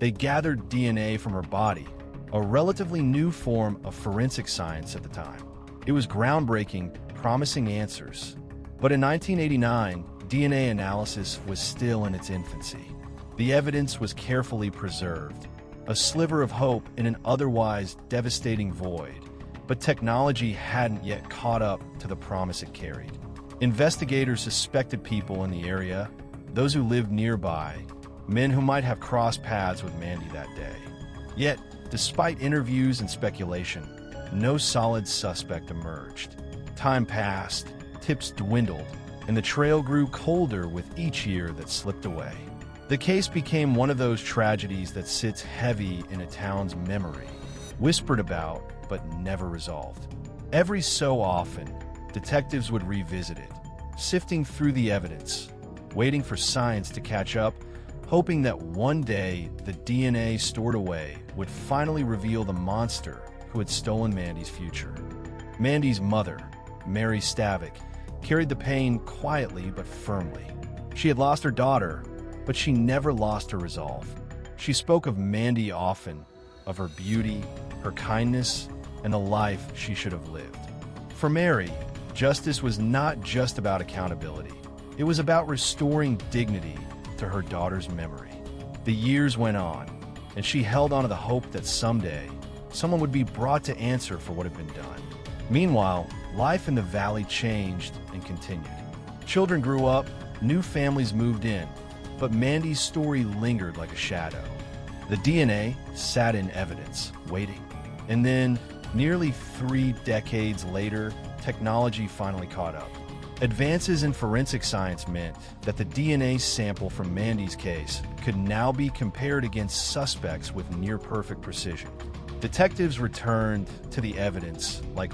They gathered DNA from her body, a relatively new form of forensic science at the time. It was groundbreaking, promising answers. But in 1989, DNA analysis was still in its infancy. The evidence was carefully preserved, a sliver of hope in an otherwise devastating void, but technology hadn't yet caught up to the promise it carried. Investigators suspected people in the area, those who lived nearby, men who might have crossed paths with Mandy that day. Yet, despite interviews and speculation, no solid suspect emerged. Time passed, tips dwindled, and the trail grew colder with each year that slipped away. The case became one of those tragedies that sits heavy in a town's memory, whispered about but never resolved. Every so often, detectives would revisit it, sifting through the evidence, waiting for science to catch up, hoping that one day the DNA stored away would finally reveal the monster who had stolen Mandy's future. Mandy's mother, Mary Stavik, carried the pain quietly but firmly. She had lost her daughter, but she never lost her resolve. She spoke of Mandy often, of her beauty, her kindness, and the life she should have lived. For Mary, justice was not just about accountability. It was about restoring dignity to her daughter's memory. The years went on, and she held on to the hope that someday, someone would be brought to answer for what had been done. Meanwhile, life in the valley changed and continued. Children grew up, new families moved in, but Mandy's story lingered like a shadow. The DNA sat in evidence, waiting. And then, nearly 3 decades later, technology finally caught up. Advances in forensic science meant that the DNA sample from Mandy's case could now be compared against suspects with near-perfect precision. Detectives returned to the evidence like